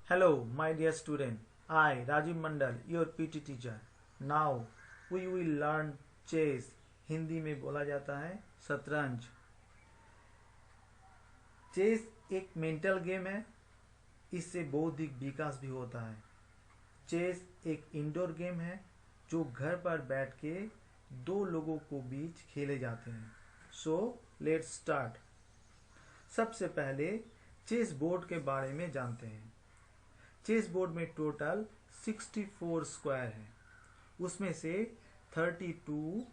Hello, my dear student. I, Rajiv Mandal, your PT teacher. Now we will learn chess. Hindi में बोला जाता है शतरंज। चेस एक मेंटल गेम है, इससे बौद्धिक विकास भी होता है। चेस एक इंडोर गेम है जो घर पर बैठ के दो लोगों को बीच खेले जाते हैं। So let's start. सबसे पहले चेस बोर्ड के बारे में जानते हैं। चेस बोर्ड में टोटल 64 स्क्वायर है, उसमें से 32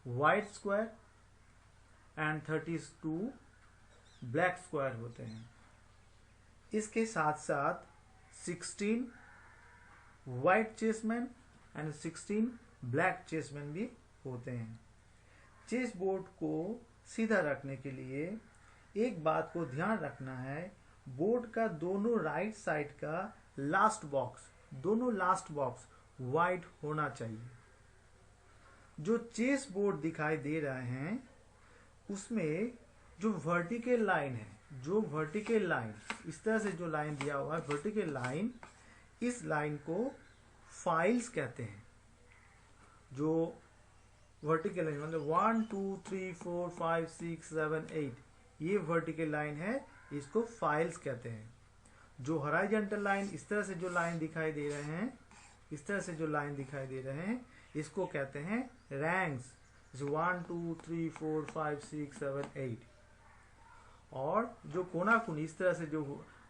white square and 32 black square होते हैं। इसके साथ साथ 16 वाइट चेसमैन एंड 16 ब्लैक चेसमैन भी होते हैं। चेस बोर्ड को सीधा रखने के लिए एक बात को ध्यान रखना है, बोर्ड का दोनों राइट साइड का दोनों लास्ट बॉक्स वाइट होना चाहिए। जो चेस बोर्ड दिखाई दे रहे हैं उसमें जो वर्टिकल लाइन है, इस तरह से जो लाइन दिया हुआ है वर्टिकल लाइन, इस लाइन को फाइल्स कहते हैं। जो वर्टिकल लाइन मतलब 1 2 3 4 5 6 7 8 ये वर्टिकल लाइन है, इसको फाइल्स कहते हैं। जो हॉरिजॉन्टल लाइन इस तरह से जो लाइन दिखाई दे रहे हैं, इसको कहते हैं रैंक्स। 1 2 3 4 5 6 7 8। और जो कोना कोनी इस तरह से जो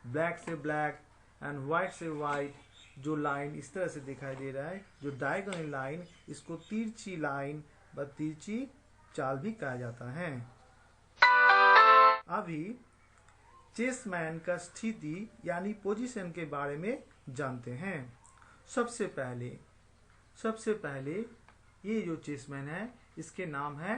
ब्लैक से ब्लैक एंड व्हाइट से व्हाइट जो लाइन इस तरह से दिखाई दे रहा है, जो डायगोनल लाइन, इसको तिरछी लाइन व तिरछी चाल भी कहा जाता है। अभी चेसमैन का स्थिति यानी पोजीशन के बारे में जानते हैं। सबसे पहले ये जो चेसमैन है इसके नाम है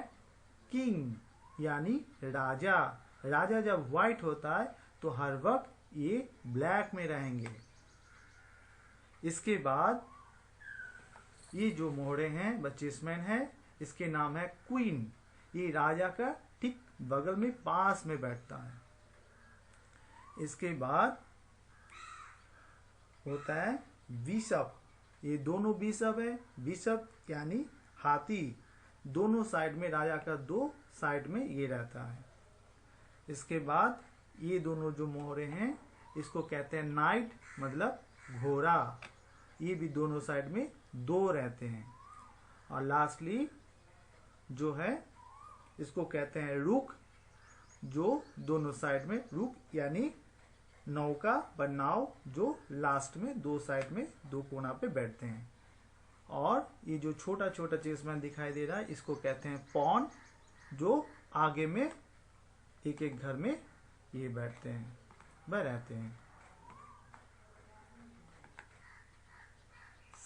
किंग यानी राजा। राजा जब व्हाइट होता है तो हर वक्त ये ब्लैक में रहेंगे। इसके बाद ये जो मोहरे हैं व चेसमैन है, इसके नाम है क्वीन। ये राजा का ठीक बगल में पास में बैठता है। इसके बाद होता है बिशप। ये दोनों बिशप है, बिशप यानी हाथी। दोनों साइड में राजा का दो साइड में ये रहता है। इसके बाद ये दोनों जो मोहरे हैं इसको कहते हैं नाइट मतलब घोड़ा। ये भी दोनों साइड में दो रहते हैं। और लास्टली जो है इसको कहते हैं रुक, जो दोनों साइड में रुक यानी नौका व नाव, जो लास्ट में दो साइड में दो कोना पे बैठते हैं। और ये जो छोटा छोटा चेसमैन दिखाई दे रहा है इसको कहते हैं पॉन, जो आगे में एक एक घर में ये बैठते हैं वह रहते हैं।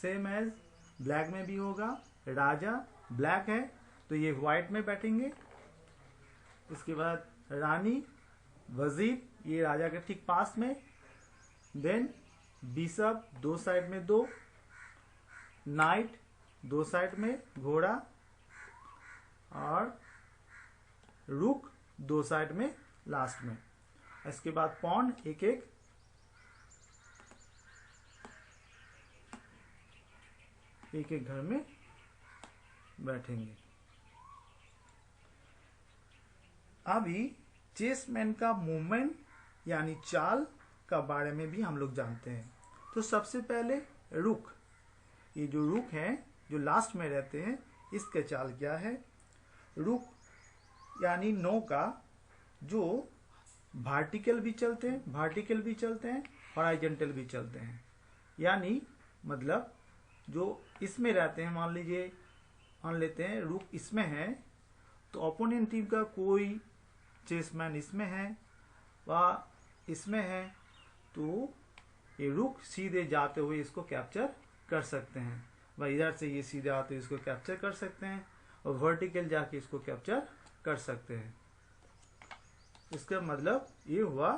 सेम एज ब्लैक में भी होगा। राजा ब्लैक है तो ये व्हाइट में बैठेंगे। इसके बाद रानी, वजीर ये राजा के ठीक पास में। देन बिशप दो साइड में दो, नाइट दो साइड में घोड़ा, और रुक दो साइड में लास्ट में। इसके बाद पॉन एक एक घर में बैठेंगे। अभी चेसमैन का मूवमेंट यानी चाल का बारे में भी हम लोग जानते हैं। तो सबसे पहले रुक, ये जो रुक है जो लास्ट में रहते हैं, इसके चाल क्या है। रुक यानी नौका जो वर्टिकल भी चलते हैं, हॉरिजॉन्टल भी चलते हैं। यानी मतलब जो इसमें रहते हैं, मान लेते हैं रुक इसमें है तो ओपोनेंट टीम का कोई चेसमैन इसमें है व इसमें है, तो ये रुक सीधे जाते हुए इसको कैप्चर कर सकते हैं। व इधर से ये सीधे आते हुए इसको कैप्चर कर सकते हैं और वर्टिकल जाके इसको कैप्चर कर सकते हैं। इसका मतलब ये हुआ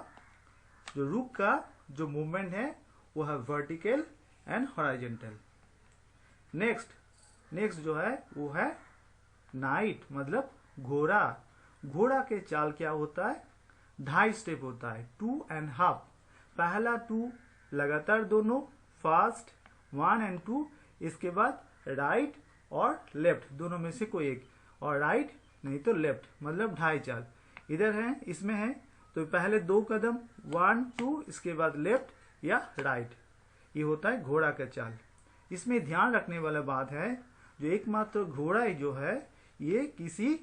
जो रुक का जो मूवमेंट है वो है वर्टिकल एंड हॉरिजॉन्टल। नेक्स्ट जो है वो है नाइट मतलब घोड़ा। घोड़ा के चाल क्या होता है, 2.5 स्टेप होता है, 2.5। पहला 2 लगातार दोनों, फास्ट 1 एंड 2, इसके बाद राइट और लेफ्ट दोनों में से कोई एक, और राइट नहीं तो लेफ्ट, मतलब ढाई चाल। इधर है, इसमें है तो पहले 2 कदम 1 2, इसके बाद लेफ्ट या राइट, ये होता है घोड़ा का चाल। इसमें ध्यान रखने वाला बात है, जो एकमात्र घोड़ा जो है ये किसी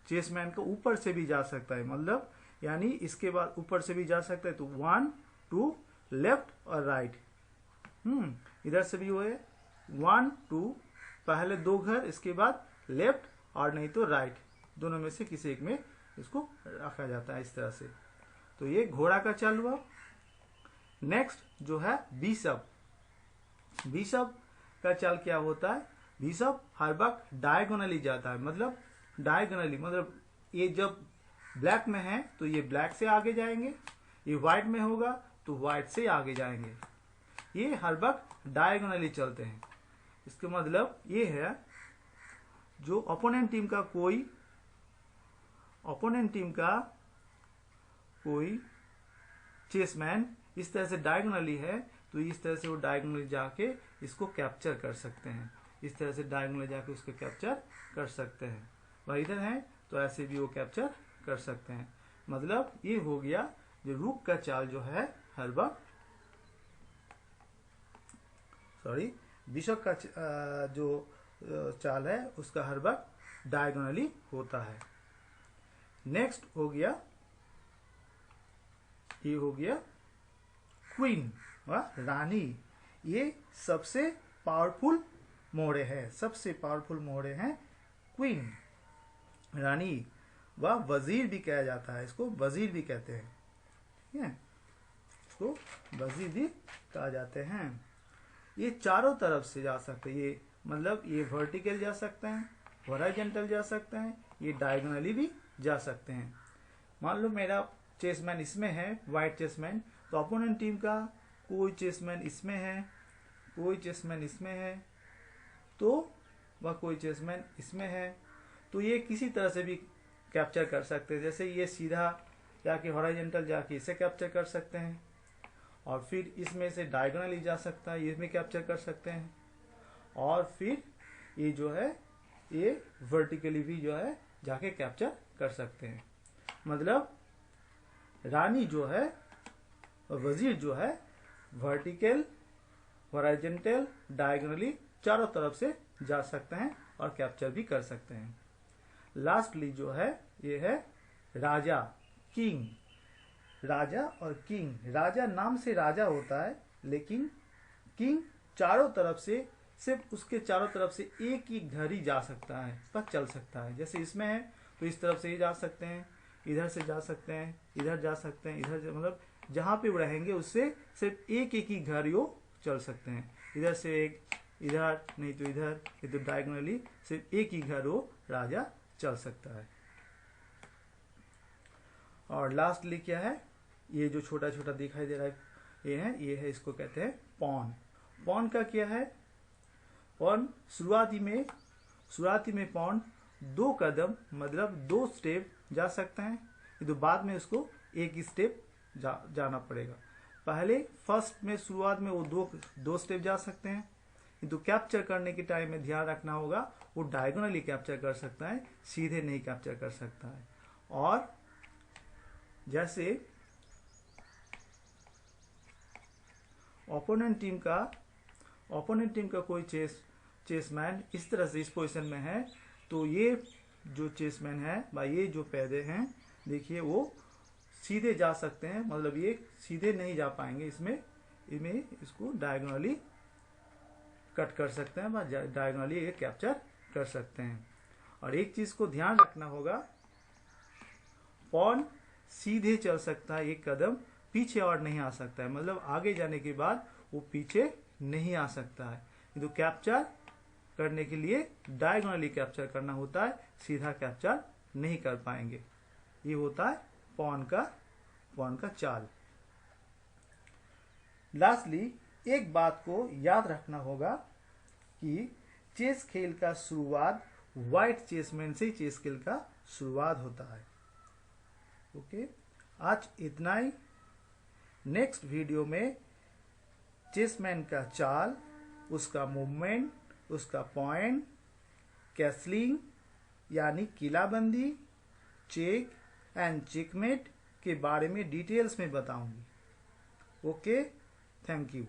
चेसमैन को ऊपर से भी जा सकता है, मतलब यानी इसके बाद ऊपर से भी जा सकता है, तो 1 2 लेफ्ट और राइट। इधर से भी वो है 1 2, पहले 2 घर, इसके बाद लेफ्ट और नहीं तो राइट, दोनों में से किसी एक में इसको रखा जाता है इस तरह से। तो ये घोड़ा का चाल हुआ। नेक्स्ट जो है बिशप। बिशप का चाल क्या होता है? बिशप हर वक्त डायगोनली जाता है, मतलब डायगोनली, मतलब ये जब ब्लैक में है तो ये ब्लैक से आगे जाएंगे, ये व्हाइट में होगा तो व्हाइट से आगे जाएंगे, ये हर वक्त डायगोनली चलते हैं। इसका मतलब ये है जो ओपोनेंट टीम का कोई चेसमैन इस तरह से डायगोनली है, तो इस तरह से वो डायगोनली जाके इसको कैप्चर कर सकते हैं, इस तरह से डायगोनली जाके उसको कैप्चर कर सकते हैं। वह इधर है तो ऐसे भी वो कैप्चर कर सकते हैं। मतलब ये हो गया जो रूक का चाल जो है हर वक्त, बिशप का जो चाल है उसका हर वक्त डायगोनली होता है। नेक्स्ट हो गया, ये हो गया क्वीन व रानी। ये सबसे पावरफुल मोड़े हैं, सबसे पावरफुल मोड़े हैं क्वीन, रानी व वजीर भी कहा जाता है, इसको वजीर भी कहते हैं, ठीक है, इसको वजीर भी कहा जाते हैं। ये चारों तरफ से जा सकते हैं, ये मतलब ये वर्टिकल जा सकते हैं, हॉरिजॉन्टल जा सकते हैं, ये डायगोनली भी जा सकते हैं। मान लो मेरा चेसमैन इसमें है, व्हाइट चेसमैन, तो अपोनेंट टीम का कोई चेसमैन इसमें है, कोई चेसमैन इसमें है, तो वह कोई चेसमैन इसमें है, तो ये किसी तरह से भी कैप्चर कर सकते हैं। जैसे ये सीधा जाके हॉरिजॉन्टल जाके इसे कैप्चर कर सकते हैं, और फिर इसमें से डायगोनली जा सकता है, इसमें कैप्चर कर सकते हैं, और फिर ये जो है ये वर्टिकली भी जो है जाके कैप्चर कर सकते हैं। मतलब रानी जो है, वजीर जो है, वर्टिकल, हॉरिजॉन्टल, डायगोनली चारों तरफ से जा सकते हैं और कैप्चर भी कर सकते हैं। लास्टली जो है ये है राजा, किंग। राजा और किंग, राजा नाम से राजा होता है, लेकिन किंग चारों तरफ से, सिर्फ उसके चारों तरफ से एक ही घर ही जा सकता है, पर चल सकता है। जैसे इसमें है तो इस तरफ से ही जा सकते हैं, इधर से जा सकते हैं, इधर जा सकते हैं, इधर मतलब जहां पे वो रहेंगे उससे सिर्फ एक ही घर वो चल सकते हैं। इधर से एक, इधर नहीं तो इधर, ये तो डायगोनली सिर्फ एक ही घर वो राजा चल सकता है। और लास्टली क्या है, ये जो छोटा छोटा दिखाई दे रहा है ये है इसको कहते हैं पॉन। पॉन का क्या है? पॉन शुरुआती में पॉन 2 कदम मतलब 2 स्टेप जा सकते हैं, तो बाद में उसको एक ही स्टेप जाना पड़ेगा। पहले फर्स्ट में शुरुआत में वो 2 स्टेप जा सकते हैं, किंतु कैप्चर करने के टाइम में ध्यान रखना होगा वो डायगोनली कैप्चर कर सकता है, सीधे नहीं कैप्चर कर सकता है। और जैसे ओपोनेंट टीम का कोई चेसमैन इस तरह से इस पोजीशन में है, तो ये जो चेसमैन है भाई, ये जो पैदे हैं देखिए वो सीधे जा सकते हैं, मतलब ये सीधे नहीं जा पाएंगे, इसमें इसको डायगोनली कट कर सकते हैं, डायगोनली ये कैप्चर कर सकते हैं। और एक चीज को ध्यान रखना होगा, पॉन सीधे चल सकता है, एक कदम पीछे और नहीं आ सकता है, मतलब आगे जाने के बाद वो पीछे नहीं आ सकता है। तो कैप्चर करने के लिए डायगोनली कैप्चर करना होता है, सीधा कैप्चर नहीं कर पाएंगे। ये होता है पॉन का चाल। लास्टली एक बात को याद रखना होगा कि चेस खेल का शुरुआत व्हाइट चेसमैन से चेस खेल का शुरुआत होता है। ओके, आज इतना ही। नेक्स्ट वीडियो में चेसमैन का चाल, उसका मूवमेंट, उसका पॉइंट, कैसलिंग यानी किलाबंदी, चेक एंड चेकमेट के बारे में डिटेल्स में बताऊंगी। Okay, thank you.